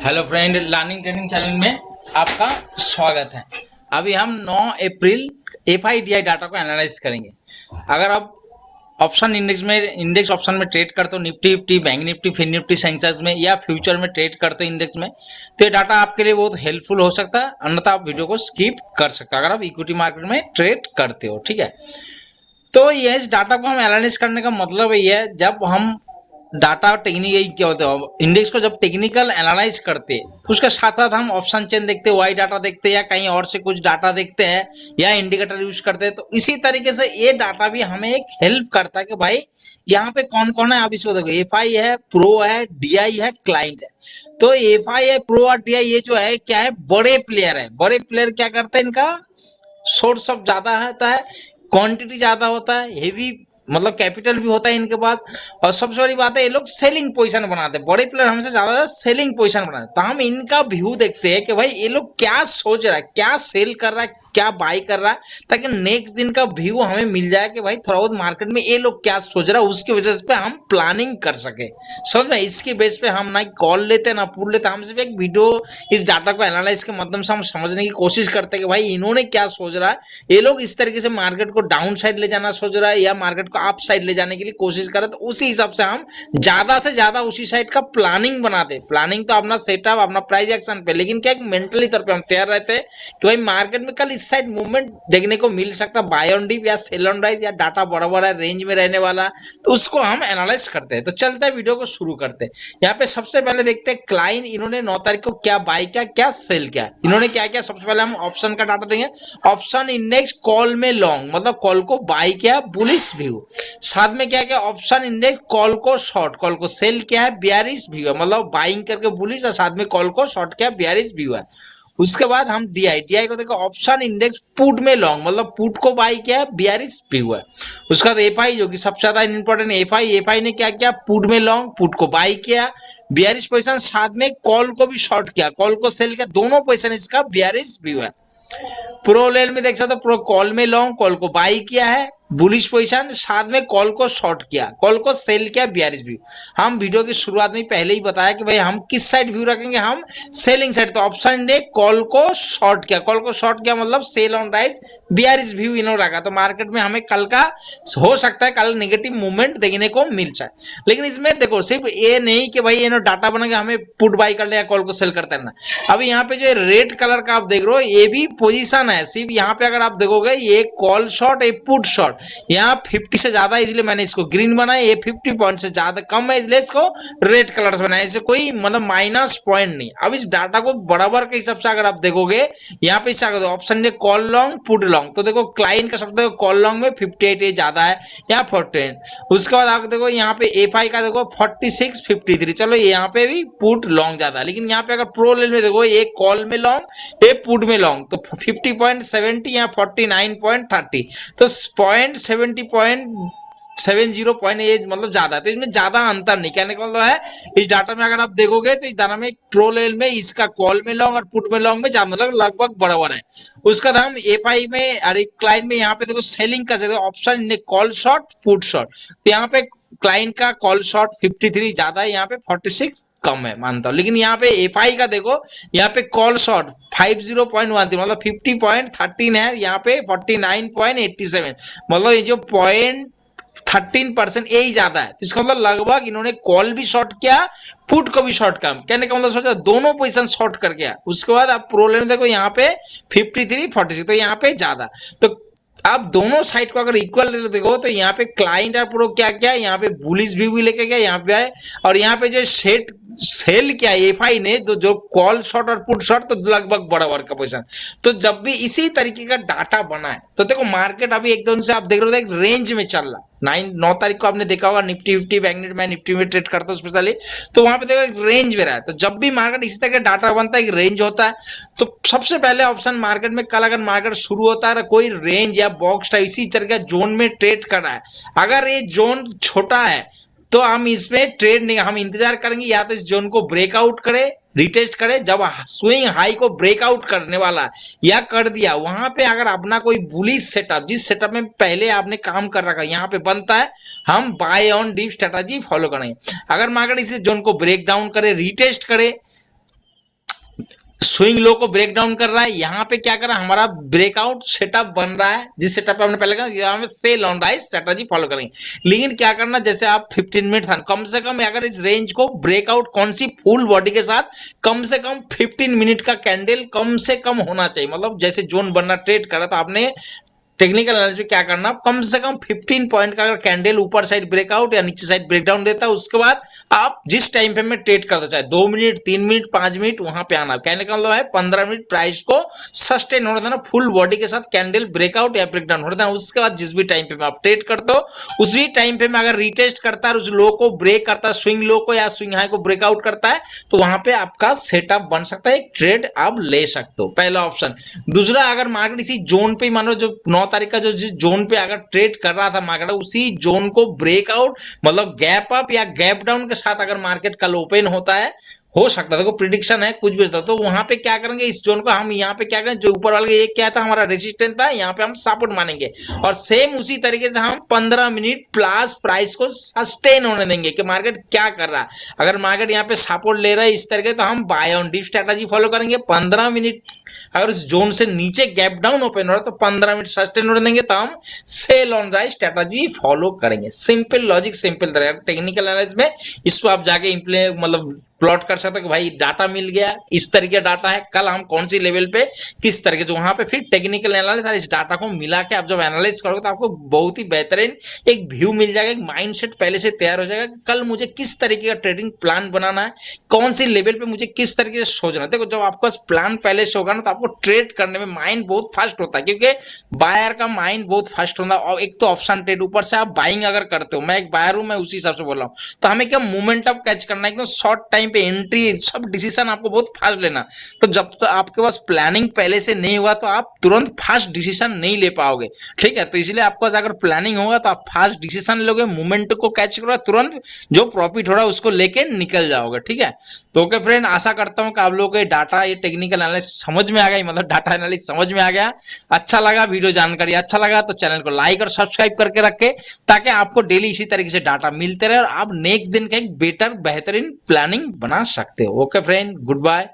Hello friend, learning training channel में आपका स्वागत है। अभी हम 9 अप्रैल एफआईडीआई डाटा को एनालाइज करेंगे। अगर आप ऑप्शन इंडेक्स ऑप्शन में ट्रेड करते हो, Nifty fifty, bank Nifty, fin Nifty, Sensex में या फ्यूचर में ट्रेड करते हो इंडेक्स में, तो ये डाटा आपके लिए बहुत हेल्पफुल हो सकता है, अन्यथा आप वीडियो को स्किप कर सकते हो अगर आप इक्विटी मार्केट में ट्रेड करते हो। ठीक है, तो ये इस डाटा को हम एनालिसिस करने का मतलब ये है, जब हम डाटा टेक्निकल क्या होता है, इंडेक्स को जब टेक्निकल एनालाइज करते हैं तो उसके साथ साथ हम ऑप्शन चेन देखते हैं, वाई डाटा देखते हैं या कहीं और से कुछ डाटा देखते हैं या इंडिकेटर यूज करते हैं। तो इसी तरीके से ये डाटा भी हमें एक हेल्प करता है कि भाई यहाँ पे कौन कौन है। आप इसको देखो, एफ आई है, प्रो है, डीआई है, क्लाइंट है। तो एफ आई है, प्रो और डीआई ये जो है क्या है, बड़े प्लेयर है। बड़े प्लेयर क्या करते हैं, इनका सोर्स ऑफ ज्यादा होता है, क्वांटिटी ज्यादा होता है, हेवी मतलब कैपिटल भी होता है इनके पास, और सबसे बड़ी बात है ये लोग सेलिंग पोजीशन बनाते हैं। बड़े प्लेयर हमसे ज्यादा सेलिंग पोजीशन बनाते हैं। तो हम इनका व्यू देखते हैं कि भाई ये लोग क्या सोच रहा है, क्या सेल कर रहा है, क्या बाई कर रहा है, ताकि नेक्स्ट दिन का व्यू हमें मिल जाए कि भाई थोड़ा बहुत मार्केट में ये लोग क्या सोच रहा है, उसके बेसिस पे हम प्लानिंग कर सके। समझ में, इसके बेस पे हम ना कॉल लेते ना पुट लेते, हम सिर्फ एक वीडियो इस डाटा को एनालाइज के माध्यम से हम समझने की कोशिश करते हैं कि भाई इन्होंने क्या सोच रहा है। ये लोग इस तरीके से मार्केट को डाउन साइड ले जाना सोच रहा है या मार्केट को अप साइड ले जाने के लिए कोशिश करे, तो उसी हिसाब से हम ज्यादा से ज्यादा उसी साइड का प्लानिंग बनाते। प्लानिंग तो अपना सेटअप, अपना प्राइस एक्शन पे, लेकिन क्या मेंटली तौर पे हम तैयार रहते हैं कि भाई मार्केट में कल इस साइड मूवमेंट देखने को मिल सकता है, बाय ऑन डिप या सेल ऑन राइज, या डाटा बड़ा बड़ा रेंज में रहने वाला, तो उसको हम एनालाइज करते हैं। तो चलते हैं, वीडियो को शुरू करते हैं। यहाँ पे सबसे पहले देखते हैं क्लाइंट, इन्होंने 9 तारीख को क्या बाय किया, क्या सेल किया, इन्होंने क्या किया। सबसे पहले हम ऑप्शन का डाटा देंगे। ऑप्शन इंडेक्स कॉल में लॉन्ग, मतलब कॉल को बाय किया, बुलिश व्यू। साथ में क्या किया, ऑप्शन इंडेक्स कॉल को शॉर्ट, कॉल को सेल किया है, बियरिश व्यू है, मतलब बाइंग करके बुलिश और साथ में कॉल को शॉर्ट किया, बियरिश व्यू है। उसके बाद हम डीआई, डीआई को देखो, ऑप्शन इंडेक्स पुट में लॉन्ग, मतलब पुट को बाय किया है, बियरिश व्यू है। उसके बाद एफआई जो कि सबसे ज्यादा इंपॉर्टेंट, एफआई, एफआई ने क्या किया, पुट में लॉन्ग, पुट को बाय किया, बियरिश पोजीशन, साथ में कॉल को भी शॉर्ट किया, कॉल को सेल किया, दोनों पोजीशन इसका बियरिश व्यू है। प्रो लेवल में देख सकते हो, प्रो कॉल में लॉन्ग, कॉल को बाई किया है, बुलिश पोजीशन, साथ में कॉल को शॉर्ट किया, कॉल को सेल किया, बियरिश व्यू। हम वीडियो की शुरुआत में पहले ही बताया कि भाई हम किस साइड व्यू रखेंगे, हम सेलिंग साइड। तो ऑप्शन ने कॉल को शॉर्ट किया, कॉल को शॉर्ट किया मतलब sell on rise, bearish view इन्होंने रखा। तो मार्केट में हमें कल का हो सकता है कल नेगेटिव मूवमेंट देखने को मिल जाए। लेकिन इसमें देखो, सिर्फ ये नहीं कि भाई ये डाटा बनेगा हमें पुट बाई कर ले या कॉल को सेल करते रहना। अभी यहाँ पे जो रेड कलर का आप देख रहे हो, ये भी पोजीशन है। सिर्फ यहाँ पे अगर आप देखोगे, ये कॉल शॉर्ट, ये पुट शॉर्ट, यहाँ 50 से ज्यादा, इसलिए मैंने इसको ग्रीन बनाया। ये 50 पॉइंट से ज्यादा कम है, इसलिए इसको रेड कलर से बनाया। इसे कोई मतलब माइनस पॉइंट नहीं। अब इस डाटा को बराबर के हिसाब से अगर आप देखोगे, यहाँ पे ऑप्शन है कॉल लॉन्ग, पुट लॉन्ग। तो देखो क्लाइंट का शब्द कॉल लॉन्ग में 58 ज्यादा है, यहाँ 14। उसके बाद आप देखो यहाँ पे एफ आई का देखो 46, 53। चलो यहाँ पे भी पुट लॉन्ग ज्यादा है, लेकिन यहाँ पे अगर प्रो लेवल में देखो, ये कॉल में लॉन्ग, ये पुट में लॉन्ग। तो 50.70 या 49.30, तो 70 पॉइंट ये मतलब ज्यादा है। तो इसमें ज्यादा अंतर नहीं, कहने का मतलब है इस डाटा में अगर आप देखोगे तो इस डाटा में प्रो लेवल में इसका कॉल में लॉन्ग और पुट में लॉन्ग में ज्यादा लगभग बराबर है। उसका दाम एफ आई में, अरे क्लाइंट में यहाँ पे देखो सेलिंग का option call short, put short. तो यहाँ पे क्लाइंट का कॉल शॉर्ट 53 ज्यादा है, यहाँ पे 46 कम है, मानता हूं। लेकिन यहाँ पे एफ आई का देखो, यहाँ पे कॉल शॉर्ट 50.13 मतलब 50.13 है, यहाँ पे 49.87 मतलब ये जो 13% यही ज्यादा है। तो इसका मतलब लगभग इन्होंने कॉल भी शॉर्ट किया, पुट को भी शॉर्ट किया। कहने का मतलब सोचा दोनों पोजीशन शॉर्ट कर गया। उसके बाद आप प्रो लेवल देखो, यहाँ पे 53, 46, तो यहाँ पे ज्यादा। तो आप दोनों साइड को अगर इक्वल देखो, तो यहाँ पे क्लाइंट और प्रो क्या क्या, यहाँ पे बुलिश व्यू भी लेके गया, यहाँ पे आए, और यहाँ पे जो सेट सेल किया एफआई ने, तो जो कॉल शॉर्ट और पुट शॉर्ट, तो लगभग बराबर का पोजीशन। तो जब भी इसी तरीके का डाटा बना है, तो देखो मार्केट अभी एकदम से आप देख रहे हो एक रेंज में चल रहा। 9 तारीख को आपने देखा होगा, निफ्टी 50, बैंक निफ्टी, मैं निफ्टी में ट्रेड करता हूँ स्पेशली, तो वहां पे देखो एक रेंज में रहा है। तो जब भी मार्केट इसी तरह का डाटा बनता है, एक रेंज होता है। तो सबसे पहले ऑप्शन मार्केट में कल अगर मार्केट शुरू होता है, कोई रेंज या बॉक्स टाइप इसी तरह का जोन में ट्रेड कर रहा है, अगर ये जोन छोटा है तो हम इसमें ट्रेड नहीं, हम इंतजार करेंगे या तो इस जोन को ब्रेकआउट करे, रिटेस्ट करे। जब स्विंग हाई को ब्रेकआउट करने वाला या कर दिया, वहां पे अगर अपना कोई बुलिश सेटअप, जिस सेटअप में पहले आपने काम कर रखा, यहाँ पे बनता है, हम buy on dip strategy follow करेंगे। अगर मार्केट इस जोन को ब्रेक डाउन करे, रिटेस्ट करे, स्विंग लो को ब्रेक डाउन कर रहा है, यहाँ पे क्या कर रहा है, हमारा ब्रेकआउट सेटअप बन रहा है, जिस सेटअप पे हमने पहले कहा यहाँ में sell on rise strategy follow करेंगे। लेकिन क्या करना, जैसे आप 15 मिनट था, कम से कम अगर इस रेंज को ब्रेकआउट कौन सी फुल बॉडी के साथ कम से कम 15 मिनट का कैंडल कम से कम होना चाहिए। मतलब जैसे जोन बनना ट्रेड करा तो आपने टेक्निकल एनालिसिस में क्या करना, कम से कम 15 पॉइंट का अगर कैंडल ऊपर साइड ब्रेकआउट या नीचे साइड ब्रेकडाउन देता है, उसके बाद आप जिस टाइम फ्रेम में ट्रेड करना चाहे 2 मिनट 3 मिनट 5 मिनट वहां पे आना। कहने का मतलब है 15 मिनट प्राइस को सस्टेन होने देना, फुल बॉडी के साथ कैंडल ब्रेकआउट या ब्रेकडाउन होने देना। उसके बाद जिस भी टाइम पे में आप ट्रेड करते हो उसी टाइम पे में अगर रिटेस्ट करता है, उस लो को ब्रेक करता है, स्विंग लो को या स्विंग हाई को ब्रेकआउट करता है, तो वहां पे आपका सेटअप बन सकता है, एक ट्रेड आप ले सकते हो, पहला ऑप्शन। दूसरा, अगर मार्केट इसी जोन पे मानो जो 9 तारीख का जो जिस जोन पे अगर ट्रेड कर रहा था मार्केट, उसी जोन को ब्रेकआउट मतलब गैप अप या गैप डाउन के साथ अगर मार्केट कल ओपन होता है, हो सकता है, देखो प्रिडिक्शन है कुछ भी, तो वहां पे क्या करेंगे, इस जोन को हम यहाँ पे क्या करें, जो ऊपर वाले ये क्या था हमारा रेजिस्टेंस था, यहाँ पे हम सपोर्ट मानेंगे और सेम उसी तरीके से हम 15 मिनट प्लस प्राइस को सस्टेन होने देंगे कि मार्केट क्या कर रहा है। अगर मार्केट यहाँ पे सपोर्ट ले रहा है इस तरीके, तो हम buy on dip strategy follow करेंगे। 15 मिनट अगर इस जोन से नीचे गैप डाउन ओपन हो रहा है तो 15 मिनट सस्टेन होने देंगे, तो हम sell on rise strategy follow करेंगे। सिंपल लॉजिक, सिंपल तरह टेक्निकल एनालिसिस में इसको आप जाके इम्प्लीमेंट मतलब प्लॉट कर सकते हो कि भाई डाटा मिल गया, इस तरीके डाटा है, कल हम कौन सी लेवल पे किस तरीके से, वहां पे फिर टेक्निकल एनालिसिस और इस डाटा को मिला के आप जब एनालाइज करोगे तो आपको बहुत ही बेहतरीन एक व्यू मिल जाएगा, एक माइंडसेट पहले से तैयार हो जाएगा कि कल मुझे किस तरीके का ट्रेडिंग प्लान बनाना है, कौन सी लेवल पे मुझे किस तरीके से सोचना है। देखो जब आपका प्लान पहले से होगा ना तो आपको ट्रेड करने में माइंड बहुत फास्ट होता है, क्योंकि बायर का माइंड बहुत फास्ट होता है। और एक तो ऑप्शन ट्रेड, ऊपर से आप बाइंग अगर करते हो, मैं एक बायर हूं, मैं उसी हिसाब से बोल रहा हूं, तो हमें क्या मोमेंटम कैच करना है, एकदम शॉर्ट टाइम पे एंट्री, सब डिसीजन आपको बहुत फास्ट लेना। तो जब तक आपके पास प्लानिंग पहले से नहीं होगा तो आप तुरंत फास्ट डिसीजन नहीं ले पाओगे, ठीक है। तो इसलिए आपके पास अगर प्लानिंग होगा तो आप फास्ट डिसीजन लोगे, मोमेंट को कैच करोगे, तुरंत जो प्रॉफिट हो रहा है उसको लेके निकल जाओगे, ठीक है। तो ओके फ्रेंड, आशा करता हूं कि आप लोगों को डाटा, ये टेक्निकल एनालिसिस समझ में आ गया, मतलब डाटा एनालिसिस समझ में आ गया। अच्छा लगा वीडियो जानकारी, अच्छा लगा तो चैनल को लाइक और सब्सक्राइब करके रखे, ताकि आपको डेली इसी तरीके से डाटा मिलते रहे और आप नेक्स्ट दिन का एक बेटर बेहतरीन प्लानिंग बना सकते हो। Okay friend, good bye.